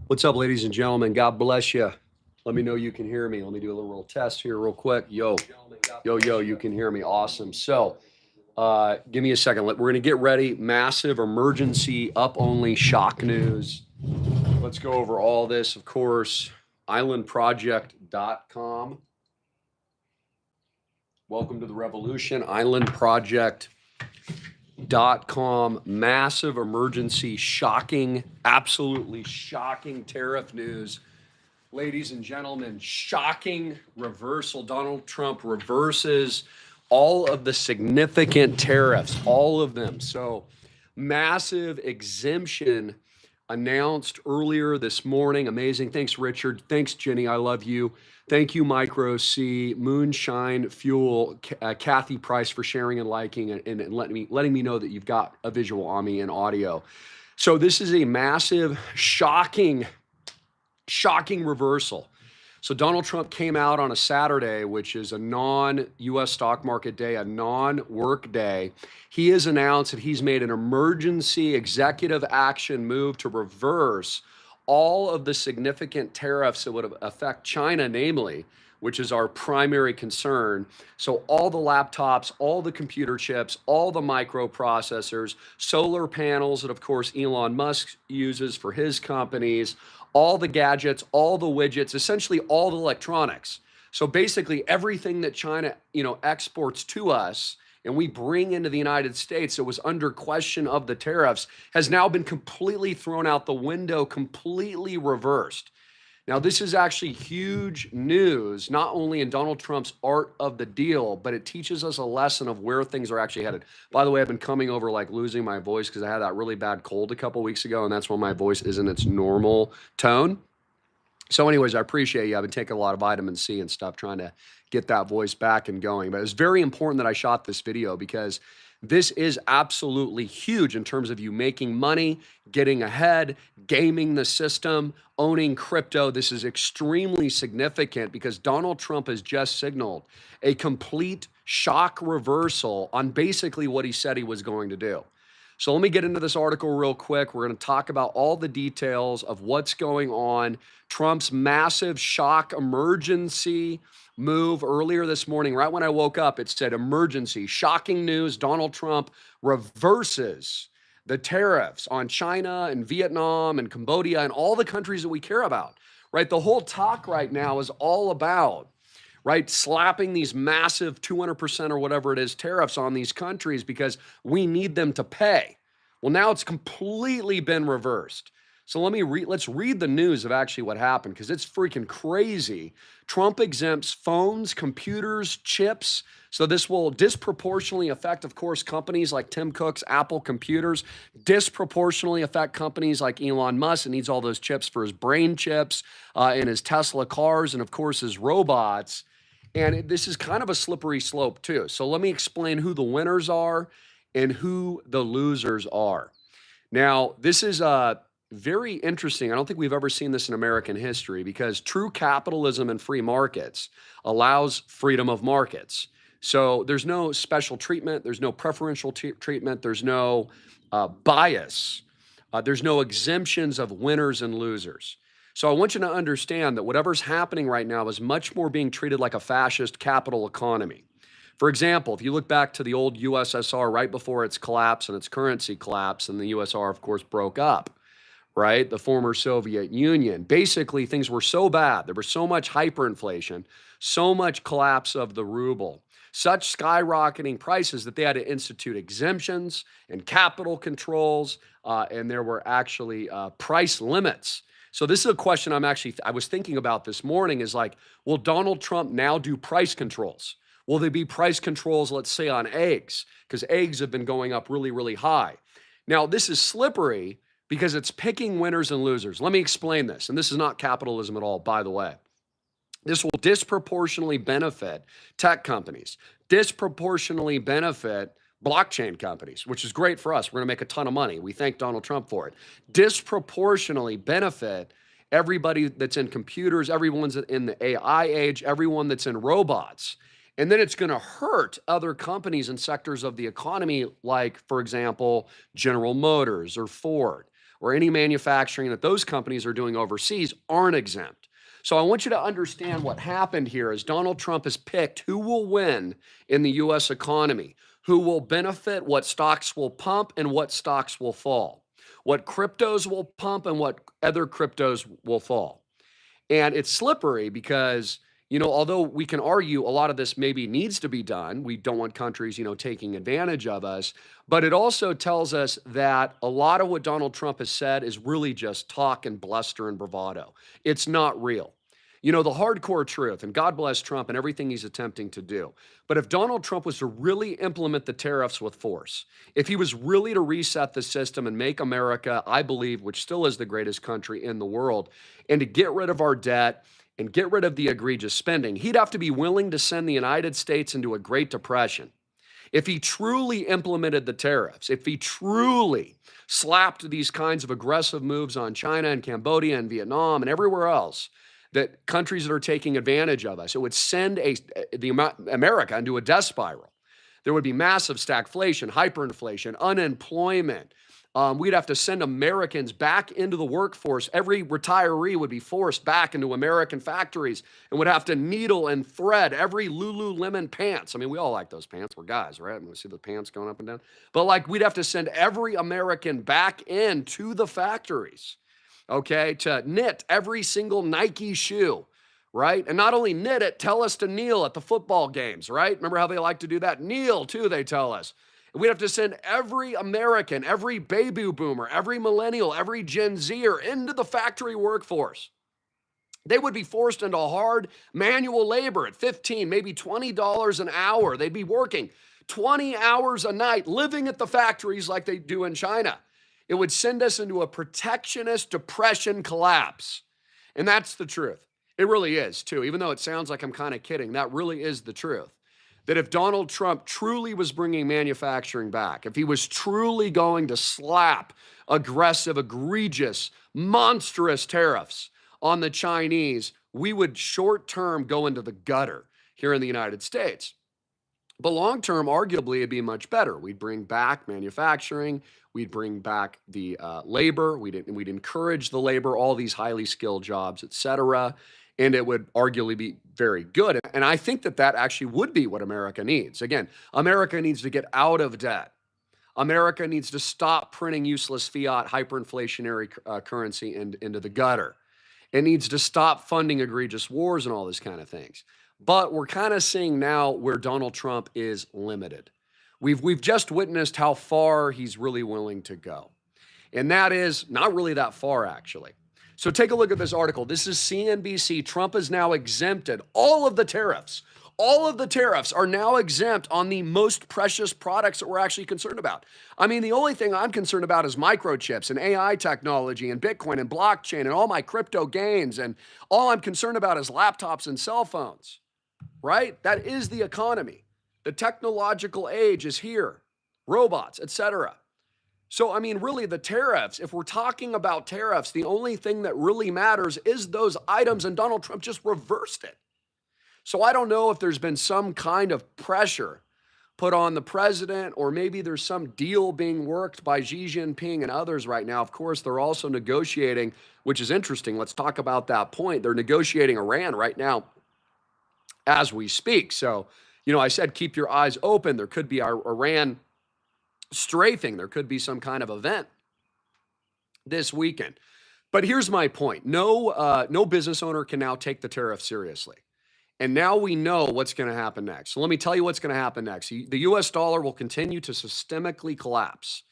What's up, ladies and gentlemen? God bless you. Let me know you can hear me. Let me do a little test here real quick. Yo, you can hear me. Awesome. Give me a second. We're going to get ready. Massive emergency up only shock news. Let's go over all this, of course. Islandproject.com. Welcome to the revolution. Islandproject.com. Massive emergency, shocking, absolutely shocking tariff news. Ladies and gentlemen, shocking reversal. Donald Trump reverses all of the significant tariffs, all of them. So, massive exemption announced earlier this morning. Amazing. Thanks, Richard. Thanks, Jenny. I love you. Thank you, Micro C, Moonshine Fuel, Kathy Price for sharing and liking and letting me know that you've got a visual on me and audio. So this is a massive, shocking reversal. So Donald Trump came out on a Saturday, which is a non-US stock market day, a non-work day. He has announced that he's made an emergency executive action move to reverse all of the significant tariffs that would affect China, namely, which is our primary concern. So all the laptops, all the computer chips, all the microprocessors, solar panels that, of course, Elon Musk uses for his companies, all the gadgets, all the widgets, essentially all the electronics. So basically everything that China, exports to us and we bring into the United States that was under question of the tariffs has now been completely thrown out the window, completely reversed. Now, this is actually huge news, not only in Donald Trump's art of the deal, but it teaches us a lesson of where things are actually headed. By the way, I've been coming over like losing my voice because I had that really bad cold a couple weeks ago, and that's when my voice isn't its normal tone. So anyways, I appreciate you. I've been taking a lot of vitamin C and stuff trying to get that voice back and going. But it's very important that I shot this video because this is absolutely huge in terms of you making money, getting ahead, gaming the system, owning crypto. This is extremely significant because Donald Trump has just signaled a complete shock reversal on basically what he said he was going to do. So let me get into this article real quick. We're going to talk about all the details of what's going on. Trump's massive shock emergency move earlier this morning, right when I woke up, it said emergency, shocking news. Donald Trump reverses the tariffs on China and Vietnam and Cambodia and all the countries that we care about, right? The whole talk right now is all about, right, slapping these massive 200% or whatever it is tariffs on these countries because we need them to pay. Well, now it's completely been reversed. So let's read the news of actually what happened because it's freaking crazy. Trump exempts phones, computers, chips. So this will disproportionately affect, of course, companies like Tim Cook's Apple computers, disproportionately affect companies like Elon Musk that needs all those chips for his brain chips and his Tesla cars and, of course, his robots. And this is kind of a slippery slope too. So let me explain who the winners are and who the losers are. Now, this is very interesting. I don't think we've ever seen this in American history because true capitalism and free markets allows freedom of markets. So there's no special treatment. There's no preferential treatment. There's no bias. There's no exemptions of winners and losers. So I want you to understand that whatever's happening right now is much more being treated like a fascist capital economy. For example, if you look back to the old USSR right before its collapse and its currency collapse, and the USSR, of course, broke up, right? The former Soviet Union. Basically, things were so bad. There was so much hyperinflation, so much collapse of the ruble, such skyrocketing prices that they had to institute exemptions and capital controls, and there were actually price limits. So this is a question I was thinking about this morning is like, will Donald Trump now do price controls? Will there be price controls, let's say, on eggs? Because eggs have been going up really, really high. Now, this is slippery because it's picking winners and losers. Let me explain this. And this is not capitalism at all, by the way. This will disproportionately benefit tech companies, disproportionately benefit blockchain companies, which is great for us. We're going to make a ton of money. We thank Donald Trump for it. Disproportionately benefit everybody that's in computers, everyone's in the AI age, everyone that's in robots. And then it's going to hurt other companies and sectors of the economy, like, for example, General Motors or Ford or any manufacturing that those companies are doing overseas aren't exempt. So I want you to understand what happened here is Donald Trump has picked who will win in the U.S. economy, who will benefit, what stocks will pump, and what stocks will fall, what cryptos will pump, and what other cryptos will fall. And it's slippery because, although we can argue a lot of this maybe needs to be done, we don't want countries, taking advantage of us, but it also tells us that a lot of what Donald Trump has said is really just talk and bluster and bravado. It's not real. The hardcore truth, and God bless Trump and everything he's attempting to do. But if Donald Trump was to really implement the tariffs with force, if he was really to reset the system and make America, I believe, which still is the greatest country in the world, and to get rid of our debt and get rid of the egregious spending, he'd have to be willing to send the United States into a Great Depression. If he truly implemented the tariffs, if he truly slapped these kinds of aggressive moves on China and Cambodia and Vietnam and everywhere else, that countries that are taking advantage of us, it would send America into a death spiral. There would be massive stagflation, hyperinflation, unemployment. We'd have to send Americans back into the workforce. Every retiree would be forced back into American factories and would have to needle and thread every Lululemon pants. I mean, we all like those pants. We're guys, right? We see the pants going up and down. But we'd have to send every American back into the factories, okay, to knit every single Nike shoe, right? And not only knit it, tell us to kneel at the football games, right? Remember how they like to do that? Kneel, too, they tell us. We'd have to send every American, every baby boomer, every millennial, every Gen Zer into the factory workforce. They would be forced into hard manual labor at $15, maybe $20 an hour. They'd be working 20 hours a night, living at the factories like they do in China. It would send us into a protectionist depression collapse. And that's the truth. It really is, too. Even though it sounds like I'm kind of kidding, that really is the truth. That if Donald Trump truly was bringing manufacturing back, if he was truly going to slap aggressive, egregious, monstrous tariffs on the Chinese, we would short-term go into the gutter here in the United States. But long-term, arguably, it'd be much better. We'd bring back manufacturing. We'd bring back the labor. We'd encourage the labor, all these highly skilled jobs, et cetera. And it would arguably be very good. And I think that actually would be what America needs. Again, America needs to get out of debt. America needs to stop printing useless fiat hyperinflationary currency into the gutter. It needs to stop funding egregious wars and all this kind of things. But we're kind of seeing now where Donald Trump is limited. We've just witnessed how far he's really willing to go. And that is not really that far, actually. So take a look at this article. This is CNBC. Trump has now exempted all of the tariffs. All of the tariffs are now exempt on the most precious products that we're actually concerned about. I mean, the only thing I'm concerned about is microchips and AI technology and Bitcoin and blockchain and all my crypto gains. And all I'm concerned about is laptops and cell phones, right? That is the economy. The technological age is here, robots, etc. So, I mean, really the tariffs, if we're talking about tariffs, the only thing that really matters is those items, and Donald Trump just reversed it. So I don't know if there's been some kind of pressure put on the president, or maybe there's some deal being worked by Xi Jinping and others right now. Of course, they're also negotiating, which is interesting. Let's talk about that point. They're negotiating Iran right now as we speak. So, I said keep your eyes open. There could be Iran strafing. There could be some kind of event this weekend. But here's my point. No business owner can now take the tariff seriously. And now we know what's going to happen next. So let me tell you what's going to happen next. The US dollar will continue to systemically collapse.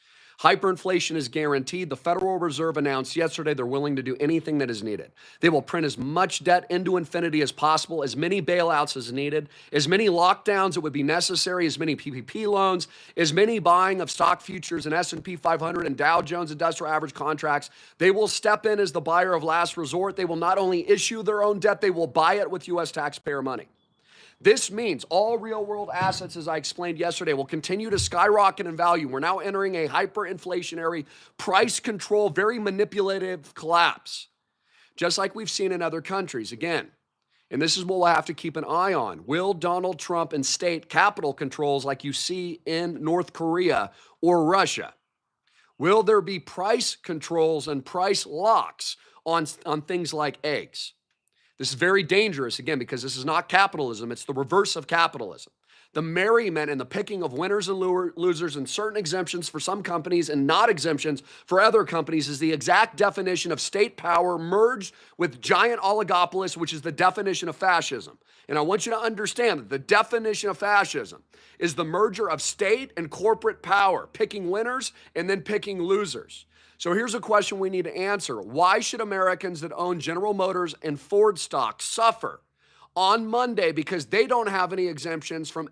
Hyperinflation is guaranteed. The Federal Reserve announced yesterday they're willing to do anything that is needed. They will print as much debt into infinity as possible, as many bailouts as needed, as many lockdowns that would be necessary, as many PPP loans, as many buying of stock futures and S&P 500 and Dow Jones Industrial Average contracts. They will step in as the buyer of last resort. They will not only issue their own debt, they will buy it with U.S. taxpayer money. This means all real-world assets, as I explained yesterday, will continue to skyrocket in value. We're now entering a hyperinflationary, price control, very manipulative collapse, just like we've seen in other countries. Again, and this is what we'll have to keep an eye on. Will Donald Trump instate capital controls like you see in North Korea or Russia? Will there be price controls and price locks on things like eggs? This is very dangerous, again, because this is not capitalism. It's the reverse of capitalism. The merriment and the picking of winners and losers and certain exemptions for some companies and not exemptions for other companies is the exact definition of state power merged with giant oligopolists, which is the definition of fascism. And I want you to understand that the definition of fascism is the merger of state and corporate power, picking winners and then picking losers. So here's a question we need to answer. Why should Americans that own General Motors and Ford stock suffer on Monday because they don't have any exemptions from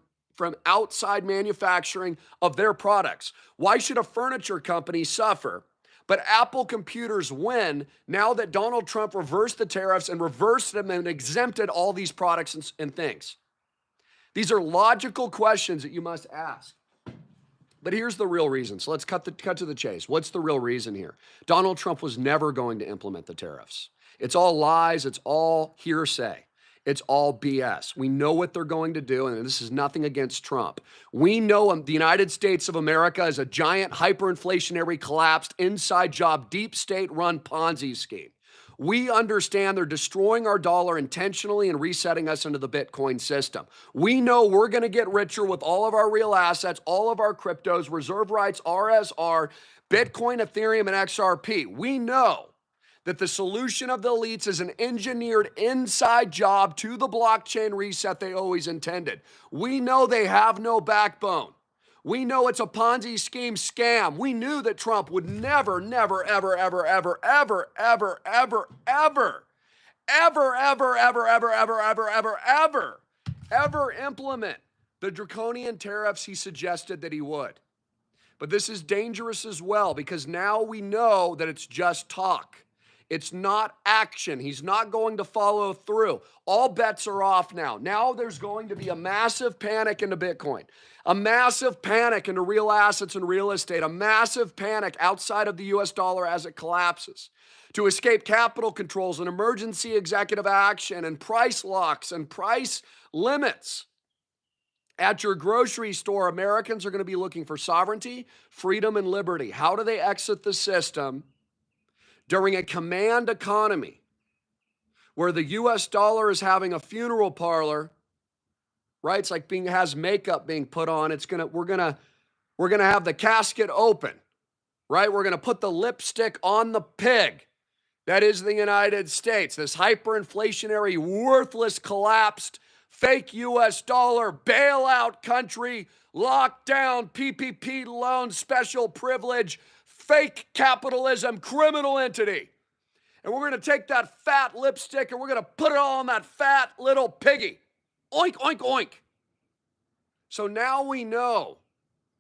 outside manufacturing of their products? Why should a furniture company suffer, but Apple computers win now that Donald Trump reversed the tariffs and reversed them and exempted all these products and things? These are logical questions that you must ask. But here's the real reason. So let's cut to the chase. What's the real reason here? Donald Trump was never going to implement the tariffs. It's all lies. It's all hearsay. It's all BS. We know what they're going to do, and this is nothing against Trump. We know the United States of America is a giant hyperinflationary, collapsed, inside job, deep state-run Ponzi scheme. We understand they're destroying our dollar intentionally and resetting us into the Bitcoin system. We know we're going to get richer with all of our real assets, all of our cryptos, reserve rights, RSR, Bitcoin, Ethereum, and XRP. We know that the solution of the elites is an engineered inside job to the blockchain reset they always intended. We know they have no backbone. We know it's a Ponzi scheme scam. We knew that Trump would never, ever, ever, ever, ever, ever, ever, ever, ever, ever, ever, ever, ever, ever, ever, ever, ever implement the draconian tariffs he suggested that he would. But this is dangerous as well, because now we know that it's just talk. It's not action. He's not going to follow through. All bets are off now. Now there's going to be a massive panic into Bitcoin, a massive panic into real assets and real estate, a massive panic outside of the US dollar as it collapses. To escape capital controls and emergency executive action and price locks and price limits. At your grocery store, Americans are going to be looking for sovereignty, freedom, and liberty. How do they exit the system during a command economy where the US dollar is having a funeral parlor, right? It's like has makeup being put on. We're gonna have the casket open, right? We're gonna put the lipstick on the pig. That is the United States, this hyperinflationary, worthless, collapsed, fake US dollar bailout country, lockdown, PPP loan, special privilege, fake capitalism, criminal entity. And we're going to take that fat lipstick and we're going to put it all on that fat little piggy. Oink, oink, oink. So now we know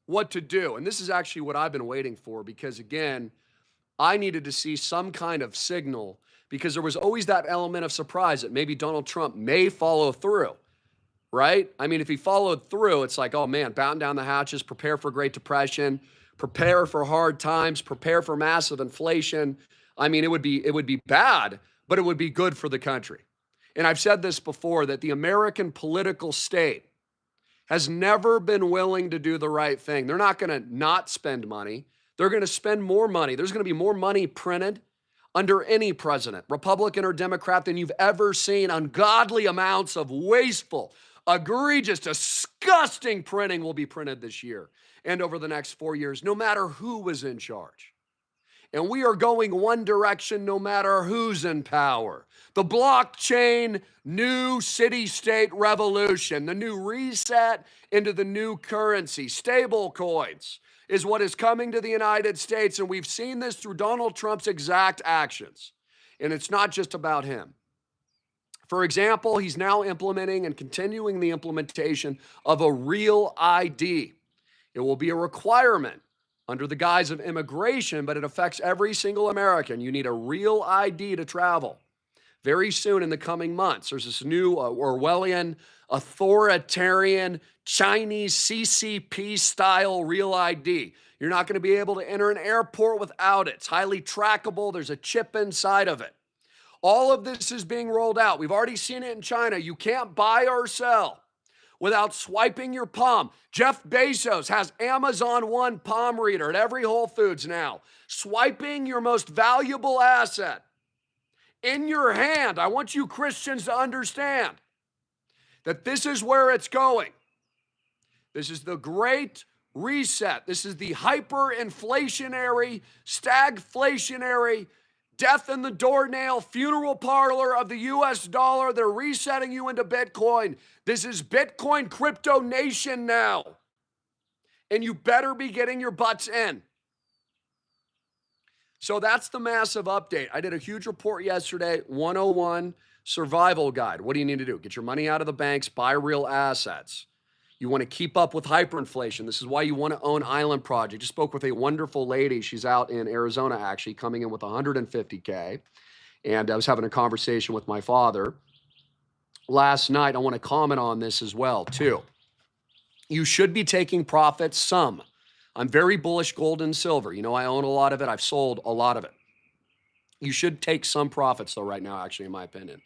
what to do. And this is actually what I've been waiting for, because again, I needed to see some kind of signal, because there was always that element of surprise that maybe Donald Trump may follow through, right? I mean, if he followed through, it's like, oh man, batten down the hatches, prepare for Great Depression, prepare for hard times, prepare for massive inflation. I mean, it would be bad, but it would be good for the country. And I've said this before, that the American political state has never been willing to do the right thing. They're not going to not spend money. They're going to spend more money. There's going to be more money printed under any president, Republican or Democrat, than you've ever seen. Ungodly amounts of wasteful, egregious, disgusting printing will be printed this year and over the next 4 years, no matter who was in charge. And we are going one direction no matter who's in power. The blockchain new city-state revolution, the new reset into the new currency, stable coins, is what is coming to the United States. And we've seen this through Donald Trump's exact actions. And it's not just about him. For example, he's now implementing and continuing the implementation of a real ID. It will be a requirement under the guise of immigration, but it affects every single American. You need a real ID to travel. Very soon in the coming months, there's this new Orwellian, authoritarian, Chinese CCP-style real ID. You're not going to be able to enter an airport without it. It's highly trackable. There's a chip inside of it. All of this is being rolled out. We've already seen it in China. You can't buy or sell without swiping your palm. Jeff Bezos has Amazon One palm reader at every Whole Foods now. Swiping your most valuable asset in your hand. I want you Christians to understand that this is where it's going. This is the great reset. This is the hyperinflationary, stagflationary, death in the doornail, funeral parlor of the US dollar. They're resetting you into Bitcoin. This is Bitcoin crypto nation now. And you better be getting your butts in. So that's the massive update. I did a huge report yesterday, 101 survival guide. What do you need to do? Get your money out of the banks, buy real assets. You want to keep up with hyperinflation. This is why you want to own Island Project. Just spoke with a wonderful lady. She's out in Arizona, actually, coming in with 150K. And I was having a conversation with my father last night. I want to comment on this as well, too. You should be taking profits, some. I'm very bullish gold and silver. You know, I own a lot of it. I've sold a lot of it. You should take some profits, though, right now, actually, in my opinion.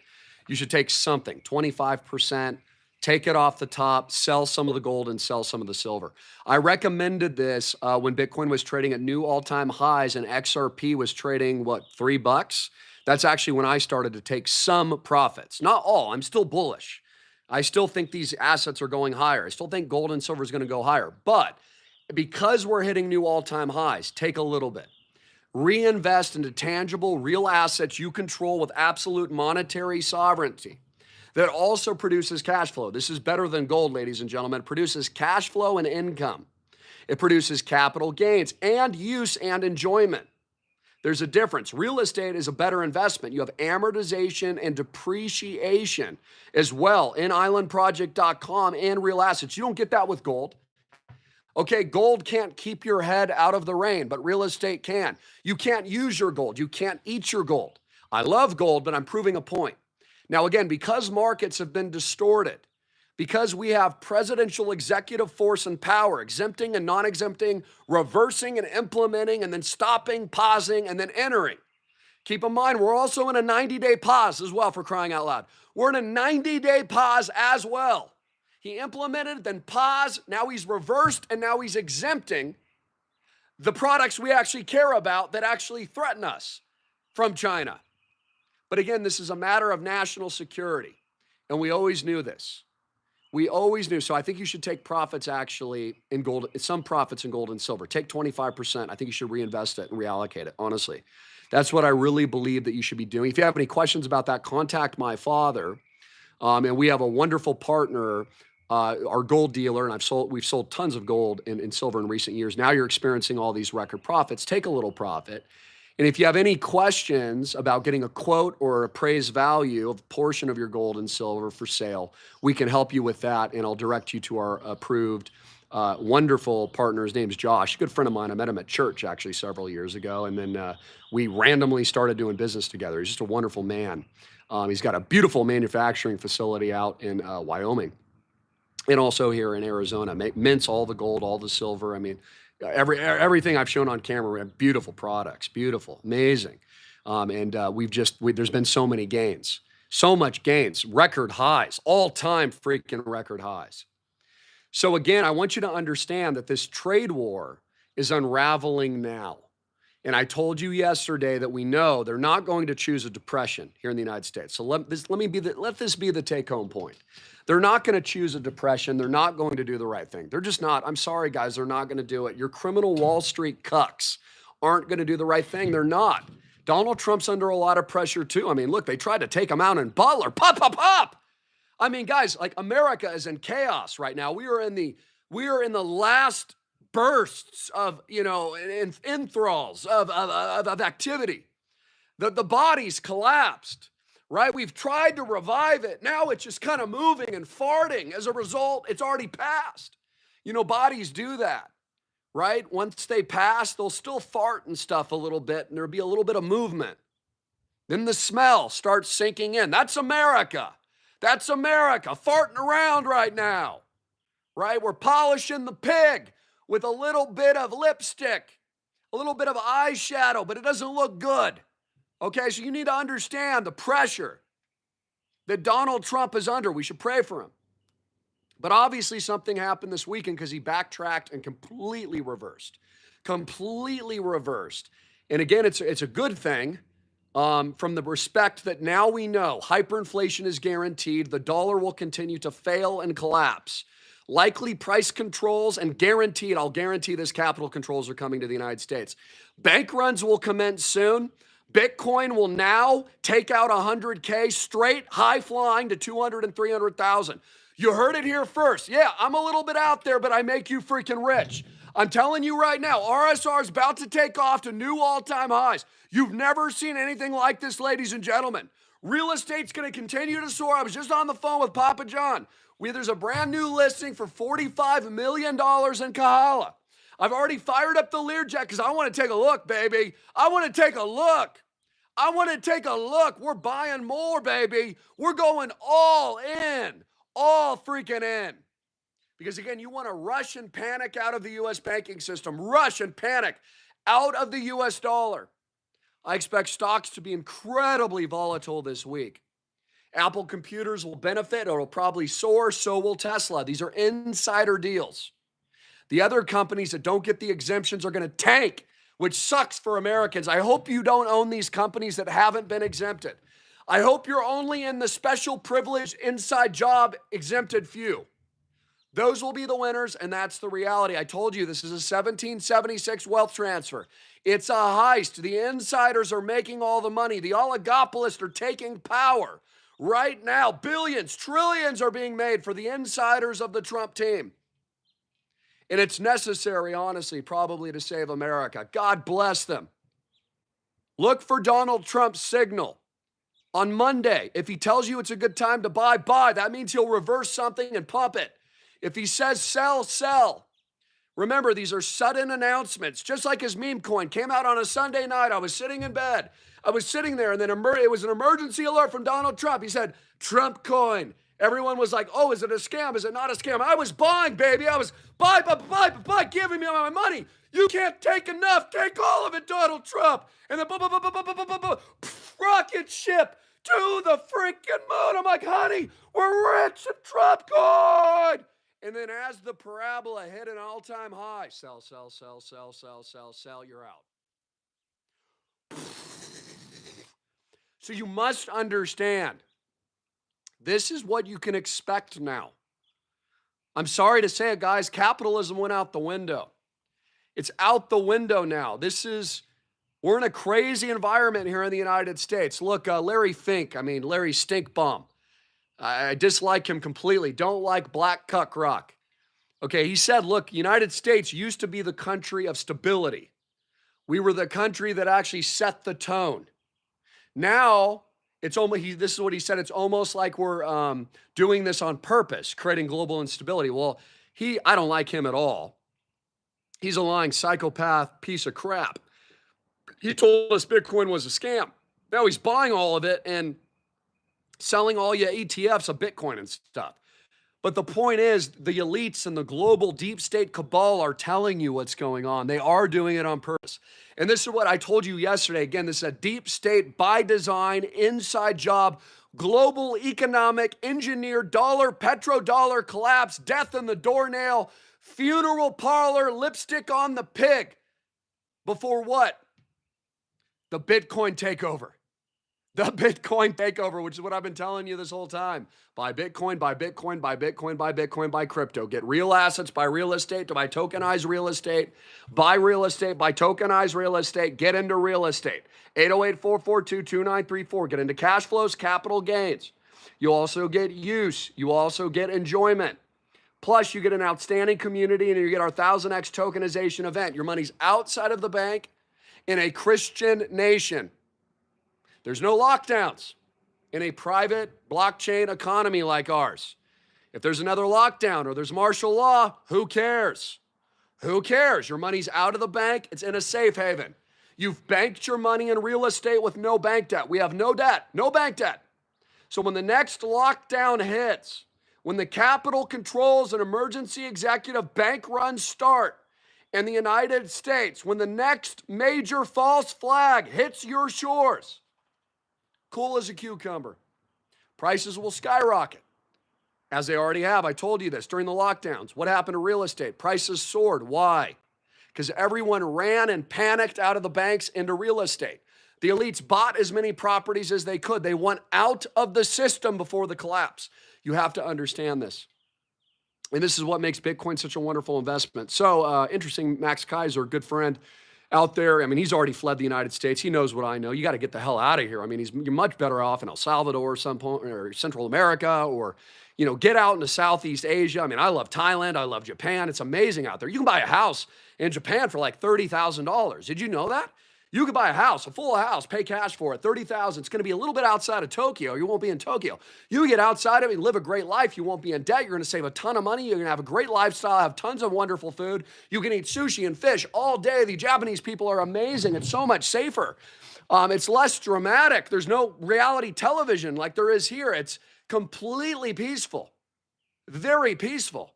You should take something, 25%. Take it off the top, sell some of the gold and sell some of the silver. I recommended this when Bitcoin was trading at new all-time highs and XRP was trading, what, $3? That's actually when I started to take some profits. Not all. I'm still bullish. I still think these assets are going higher. I still think gold and silver is going to go higher. But because we're hitting new all-time highs, take a little bit. Reinvest into tangible, real assets you control with absolute monetary sovereignty. That also produces cash flow. This is better than gold, ladies and gentlemen. It produces cash flow and income. It produces capital gains and use and enjoyment. There's a difference. Real estate is a better investment. You have amortization and depreciation as well in islandproject.com and real assets. You don't get that with gold. Okay, gold can't keep your head out of the rain, but real estate can. You can't use your gold. You can't eat your gold. I love gold, but I'm proving a point. Now, again, because markets have been distorted, because we have presidential executive force and power, exempting and non-exempting, reversing and implementing, and then stopping, pausing, and then entering. Keep in mind, we're also in a 90-day pause as well, for crying out loud. We're in a 90-day pause as well. He implemented, then paused, now he's reversed, and now he's exempting the products we actually care about that actually threaten us from China. But again, this is a matter of national security, and we always knew this. We always knew. So I think you should take profits actually in gold, some profits in gold and silver. Take 25%. I think you should reinvest it and reallocate it, honestly. That's what I really believe that you should be doing. If you have any questions about that, contact my father. And we have a wonderful partner, our gold dealer, and we've sold tons of gold and silver in recent years. Now you're experiencing all these record profits. Take a little profit. And if you have any questions about getting a quote or appraised value of a portion of your gold and silver for sale, we can help you with that, and I'll direct you to our approved, wonderful partner. His name's Josh, a good friend of mine. I met him at church actually several years ago, and then we randomly started doing business together. He's just a wonderful man. He's got a beautiful manufacturing facility out in Wyoming, and also here in Arizona. Mints all the gold, all the silver. I mean, everything I've shown on camera, we have beautiful products, beautiful, amazing. There's been so many gains, so much gains, record highs, all-time freaking record highs. So again, I want you to understand that this trade war is unraveling now. And I told you yesterday that we know they're not going to choose a depression here in the United States. So let this be the take-home point. They're not going to choose a depression. They're not going to do the right thing. They're just not. I'm sorry, guys. They're not going to do it. Your criminal Wall Street cucks aren't going to do the right thing. They're not. Donald Trump's under a lot of pressure, too. I mean, look, they tried to take him out in Butler. Pop, pop, pop. I mean, guys, like America is in chaos right now. We are in the last bursts of, enthralls of activity. The body's collapsed. Right? We've tried to revive it. Now it's just kind of moving and farting. As a result, it's already passed. Bodies do that, right? Once they pass, they'll still fart and stuff a little bit, and there'll be a little bit of movement. Then the smell starts sinking in. That's America. That's America farting around right now, right? We're polishing the pig with a little bit of lipstick, a little bit of eyeshadow, but it doesn't look good. Okay, so you need to understand the pressure that Donald Trump is under. We should pray for him. But obviously something happened this weekend because he backtracked and completely reversed. Completely reversed. And again, it's a good thing from the respect that now we know hyperinflation is guaranteed. The dollar will continue to fail and collapse. Likely price controls and guaranteed, I'll guarantee this, capital controls are coming to the United States. Bank runs will commence soon. Bitcoin will now take out 100K straight, high flying to 200 and 300,000. You heard it here first. Yeah, I'm a little bit out there, but I make you freaking rich. I'm telling you right now, RSR is about to take off to new all-time highs. You've never seen anything like this, ladies and gentlemen. Real estate's going to continue to soar. I was just on the phone with Papa John. There's a brand new listing for $45 million in Kahala. I've already fired up the Learjet because I want to take a look, baby. I want to take a look. I want to take a look. We're buying more, baby. We're going all in. All freaking in. Because again, you want to rush and panic out of the U.S. banking system. Rush and panic out of the U.S. dollar. I expect stocks to be incredibly volatile this week. Apple computers will benefit. It'll probably soar. So will Tesla. These are insider deals. The other companies that don't get the exemptions are going to tank, which sucks for Americans. I hope you don't own these companies that haven't been exempted. I hope you're only in the special privileged inside job exempted few. Those will be the winners, and that's the reality. I told you this is a 1776 wealth transfer. It's a heist. The insiders are making all the money. The oligopolists are taking power. Right now, billions, trillions are being made for the insiders of the Trump team. And it's necessary, honestly, probably to save America. God bless them. Look for Donald Trump's signal. On Monday, if he tells you it's a good time to buy, buy. That means he'll reverse something and pump it. If he says sell, sell. Remember, these are sudden announcements. Just like his meme coin came out on a Sunday night. I was sitting in bed. I was sitting there, and then it was an emergency alert from Donald Trump. He said, Trump coin. Everyone was like, oh, is it a scam? Is it not a scam? I was buying, baby. I was buy, giving me my money. You can't take enough. Take all of it, Donald Trump. And then rocket ship to the freaking moon. I'm like, honey, we're rich in Trump coin. And then as the parabola hit an all-time high, sell, sell, sell, sell, sell, sell, sell, you're out. So you must understand, this is what you can expect now. I'm sorry to say it, guys, capitalism went out the window. It's out the window now. We're in a crazy environment here in the United States. Look, Larry Stinkbomb. I dislike him completely. Don't like Black Cuck Rock. Okay, he said, look, United States used to be the country of stability. We were the country that actually set the tone. Now, this is what he said, it's almost like we're doing this on purpose, creating global instability. Well, I don't like him at all. He's a lying psychopath piece of crap. He told us Bitcoin was a scam. Now he's buying all of it and selling all your ETFs of Bitcoin and stuff. But the point is, the elites and the global deep state cabal are telling you what's going on. They are doing it on purpose. And this is what I told you yesterday. Again, this is a deep state by design, inside job, global economic, engineered dollar, petrodollar collapse, death in the doornail, funeral parlor, lipstick on the pig. Before what? The Bitcoin takeover. The Bitcoin takeover, which is what I've been telling you this whole time. Buy Bitcoin, buy Bitcoin, buy Bitcoin, buy Bitcoin, buy crypto. Get real assets, buy real estate, to buy tokenized real estate. Buy real estate, buy tokenized real estate. Get into real estate. 808-442-2934. Get into cash flows, capital gains. You also get use. You also get enjoyment. Plus, you get an outstanding community, and you get our 1000X tokenization event. Your money's outside of the bank in a Christian nation. There's no lockdowns in a private blockchain economy like ours. If there's another lockdown or there's martial law, who cares? Who cares? Your money's out of the bank. It's in a safe haven. You've banked your money in real estate with no bank debt. We have no debt, no bank debt. So when the next lockdown hits, when the capital controls and emergency executive bank runs start in the United States, when the next major false flag hits your shores, cool as a cucumber. Prices will skyrocket. as they already have. I told you this during the lockdowns. What happened to real estate? Prices soared. Why? Because everyone ran and panicked out of the banks into real estate. The elites bought as many properties as they could. They went out of the system before the collapse. You have to understand this. And this is what makes Bitcoin such a wonderful investment. So interesting, Max Kaiser, good friend out there. I mean, he's already fled the United States. He knows what I know. You got to get the hell out of here. I mean, you're much better off in El Salvador or Central America, or, get out into Southeast Asia. I mean, I love Thailand. I love Japan. It's amazing out there. You can buy a house in Japan for like $30,000. Did you know that? You could buy a house, a full house, pay cash for it, $30,000. It's going to be a little bit outside of Tokyo. You won't be in Tokyo. You get outside of it and live a great life. You won't be in debt. You're going to save a ton of money. You're going to have a great lifestyle, have tons of wonderful food. You can eat sushi and fish all day. The Japanese people are amazing. It's so much safer. It's less dramatic. There's no reality television like there is here. It's completely peaceful, very peaceful.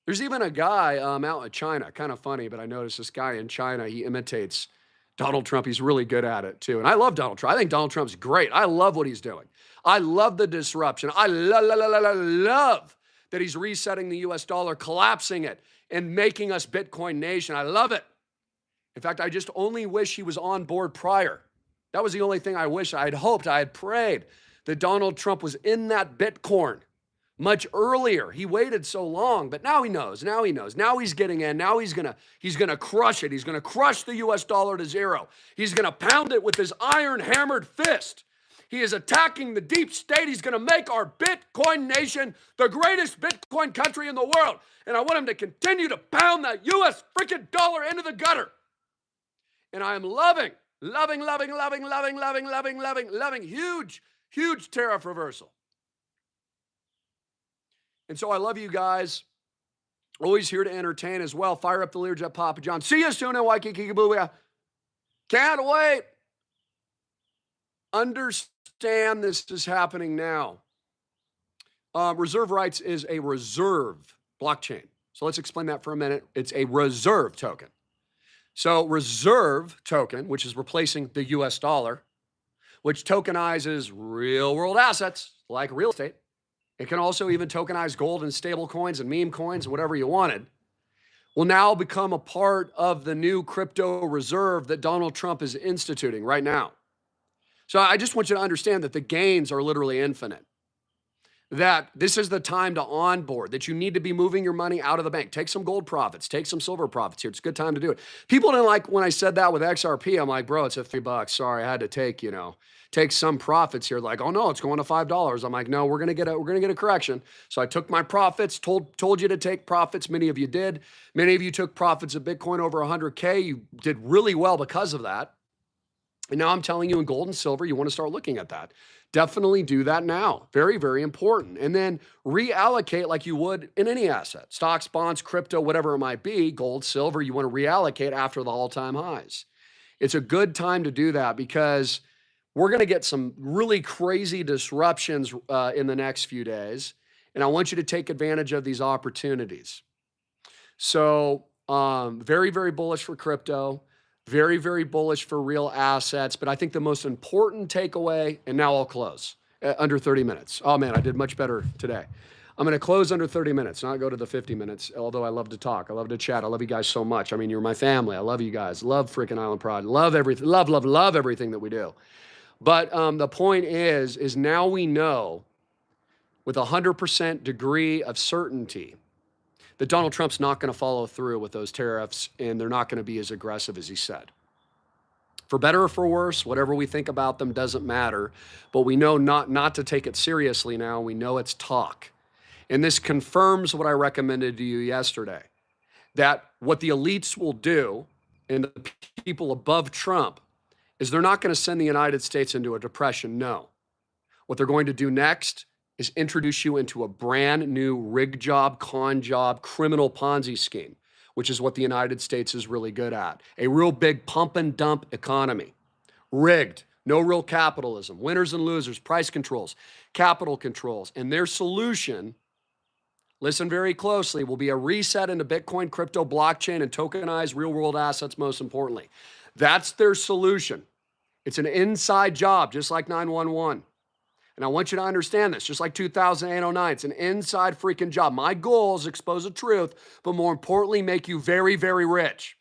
There's even a guy out in China, kind of funny, but I noticed this guy in China, he imitates Donald Trump. He's really good at it too. And I love Donald Trump. I think Donald Trump's great. I love what he's doing. I love the disruption. I love that he's resetting the US dollar, collapsing it, and making us Bitcoin nation. I love it. In fact, I just only wish he was on board prior. That was the only thing I wish. I had hoped, I had prayed that Donald Trump was in that Bitcoin much earlier. He waited so long, but now he knows. Now he knows. Now he's getting in. Now he's gonna crush it. He's gonna crush the US dollar to zero. He's gonna pound it with his iron-hammered fist. He is attacking the deep state. He's gonna make our Bitcoin nation the greatest Bitcoin country in the world. And I want him to continue to pound that US freaking dollar into the gutter. And I am loving huge tariff reversal. And so I love you guys. Always here to entertain as well. Fire up the Learjet, Papa John. See you soon in Waikiki. Can't wait. Understand this is happening now. Reserve rights is a reserve blockchain. So let's explain that for a minute. It's a reserve token. So reserve token, which is replacing the US dollar, which tokenizes real world assets like real estate. It can also even tokenize gold and stable coins and meme coins and whatever you wanted, will now become a part of the new crypto reserve that Donald Trump is instituting right now. So I just want you to understand that the gains are literally infinite, that this is the time to onboard, that you need to be moving your money out of the bank. Take some gold profits, take some silver profits here. It's a good time to do it. People didn't like when I said that with XRP. I'm like, bro, it's a $3. Sorry, I had to take some profits here. Like, oh no, it's going to $5. I'm like, no, we're gonna get a correction. So I took my profits, told you to take profits. Many of you did. Many of you took profits of Bitcoin over 100K. You did really well because of that. And now I'm telling you in gold and silver, you want to start looking at that. Definitely do that now. Very, very important. And then reallocate like you would in any asset. Stocks, bonds, crypto, whatever it might be, gold, silver, you want to reallocate after the all-time highs. It's a good time to do that because we're going to get some really crazy disruptions in the next few days. And I want you to take advantage of these opportunities. So very, very bullish for crypto. Very, very bullish for real assets. But I think the most important takeaway, and now I'll close, under 30 minutes. Oh man, I did much better today. I'm going to close under 30 minutes, not go to the 50 minutes, although I love to talk. I love to chat. I love you guys so much. I mean, you're my family. I love you guys. Love freaking Island Pride. Love everything. Love everything that we do. But the point is now we know with 100% degree of certainty that Donald Trump's not going to follow through with those tariffs, and they're not going to be as aggressive as he said. For better or for worse, whatever we think about them doesn't matter, but we know not to take it seriously now. We know it's talk. And this confirms what I recommended to you yesterday, that what the elites will do and the people above Trump is they're not going to send the United States into a depression, no. What they're going to do next is introduce you into a brand new rig job, con job, criminal Ponzi scheme, which is what the United States is really good at. A real big pump and dump economy. Rigged, no real capitalism, winners and losers, price controls, capital controls. And their solution, listen very closely, will be a reset into Bitcoin, crypto, blockchain, and tokenized real world assets, most importantly. That's their solution. It's an inside job, just like 911. And I want you to understand this, just like 2008-09, it's an inside freaking job. My goal is expose the truth, but more importantly, make you very, very rich.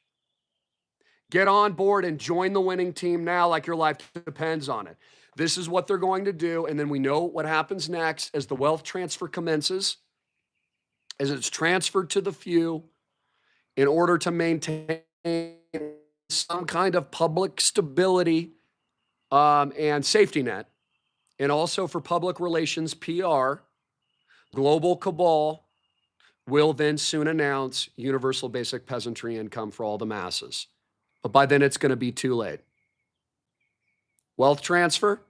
Get on board and join the winning team now like your life depends on it. This is what they're going to do. And then we know what happens next as the wealth transfer commences, as it's transferred to the few in order to maintain some kind of public stability and safety net. And also for public relations, PR, global cabal will then soon announce universal basic peasantry income for all the masses. But by then, it's going to be too late. Wealth transfer,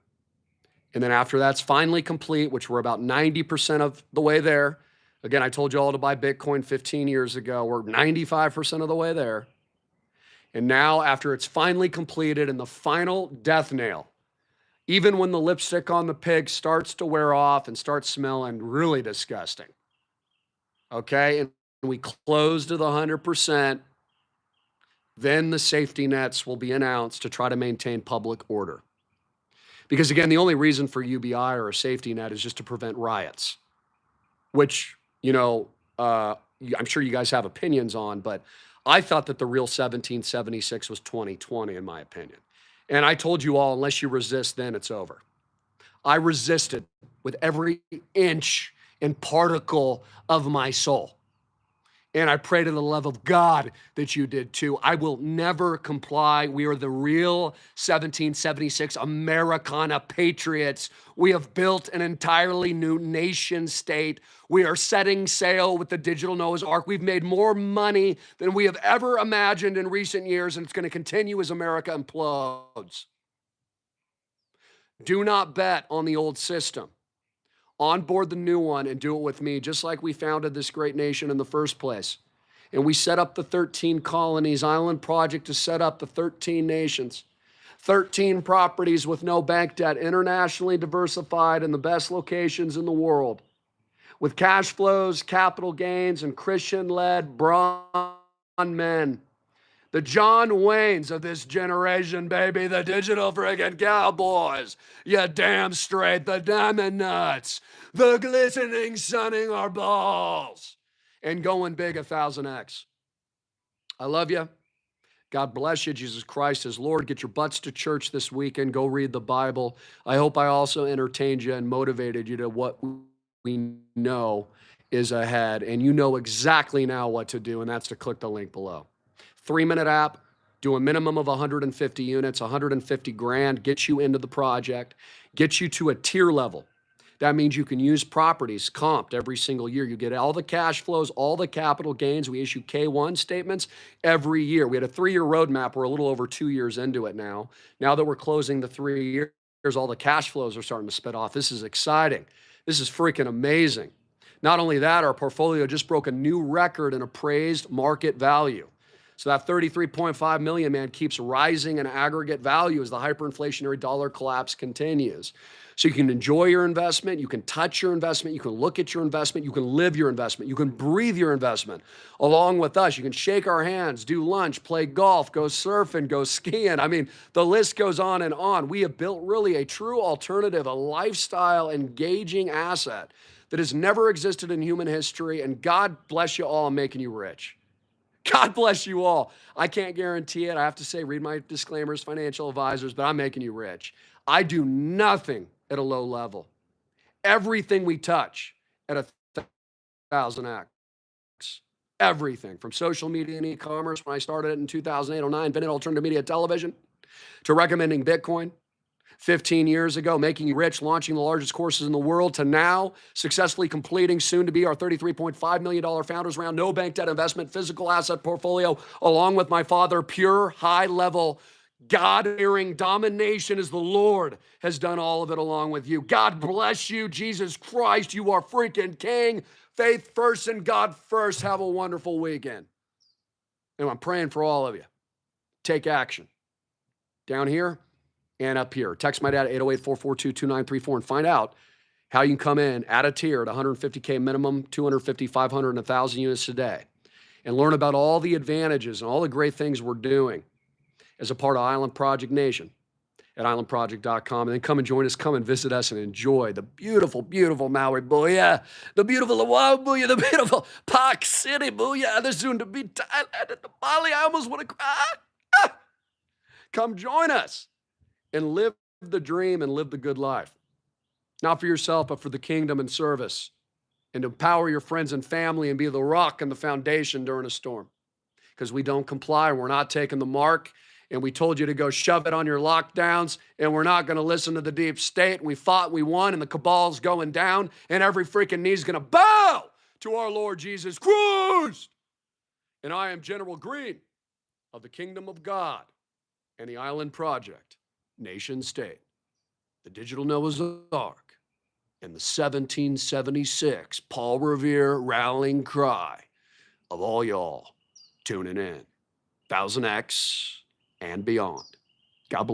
and then after that's finally complete, which we're about 90% of the way there. Again, I told you all to buy Bitcoin 15 years ago. We're 95% of the way there. And now, after it's finally completed and the final death nail, even when the lipstick on the pig starts to wear off and starts smelling really disgusting, okay, and we close to the 100%, then the safety nets will be announced to try to maintain public order. Because again, the only reason for UBI or a safety net is just to prevent riots, which, I'm sure you guys have opinions on, but I thought that the real 1776 was 2020, in my opinion. And I told you all, unless you resist, then it's over. I resisted with every inch and particle of my soul. And I pray to the love of God that you did too. I will never comply. We are the real 1776 Americana patriots. We have built an entirely new nation state. We are setting sail with the digital Noah's Ark. We've made more money than we have ever imagined in recent years, and it's going to continue as America implodes. Do not bet on the old system. Onboard the new one and do it with me, just like we founded this great nation in the first place. And we set up the 13 colonies, Island Project to set up the 13 nations, 13 properties with no bank debt, internationally diversified in the best locations in the world, with cash flows, capital gains, and Christian-led bronze men. The John Waynes of this generation, baby, the digital friggin' cowboys. You damn straight, the diamond nuts, the glistening sunning our balls, and going big 1000x. I love you. God bless you. Jesus Christ is Lord. Get your butts to church this weekend. Go read the Bible. I hope I also entertained you and motivated you to what we know is ahead. And you know exactly now what to do, and that's to click the link below. 3-minute app, do a minimum of 150 units, 150 grand, get you into the project, get you to a tier level. That means you can use properties comped every single year. You get all the cash flows, all the capital gains. We issue K1 statements every year. We had a 3-year roadmap. We're a little over 2 years into it now. Now that we're closing the 3 years, all the cash flows are starting to spit off. This is exciting. This is freaking amazing. Not only that, our portfolio just broke a new record in appraised market value. So that 33.5 million, man, keeps rising in aggregate value as the hyperinflationary dollar collapse continues. So you can enjoy your investment, you can touch your investment, you can look at your investment, you can live your investment, you can breathe your investment along with us. You can shake our hands, do lunch, play golf, go surfing, go skiing. I mean, the list goes on and on. We have built really a true alternative, a lifestyle engaging asset that has never existed in human history. And God bless you all, I'm making you rich. God bless you all. I can't guarantee it. I have to say, read my disclaimers, financial advisors, but I'm making you rich. I do nothing at a low level. Everything we touch at 1000x. Everything from social media and e-commerce when I started it in 2008-09, invented alternative media television, to recommending Bitcoin 15 years ago, making you rich, launching the largest courses in the world, to now successfully completing soon to be our $33.5 million founders round, no bank debt investment, physical asset portfolio, along with my father, pure high-level God-fearing domination as the Lord has done all of it along with you. God bless you, Jesus Christ. You are freaking king. Faith first and God first. Have a wonderful weekend. And I'm praying for all of you. Take action. Down here and up here. Text my dad at 808-442-2934 and find out how you can come in at a tier at 150K minimum, 250, 500, and 1,000 units a day. And learn about all the advantages and all the great things we're doing as a part of Island Project Nation. at islandproject.com. And then come and join us. Come and visit us and enjoy the beautiful, beautiful Maui, booyah. The beautiful Oahu, booyah. The beautiful Park City, booyah. The soon-to-be Thailand and the Bali. I almost want to cry. Ah! Come join us and live the dream and live the good life. Not for yourself, but for the kingdom and service. And to empower your friends and family and be the rock and the foundation during a storm. Because we don't comply and we're not taking the mark. And we told you to go shove it on your lockdowns, and we're not going to listen to the deep state. And we fought, we won, and the cabal's going down, and every freaking knee's going to bow to our Lord Jesus Christ. And I am General Greene of the Kingdom of God and the Island Project, Nation State, the Digital Noah's Ark, and the 1776 Paul Revere rallying cry of all y'all tuning in. 1000X and beyond. God bless.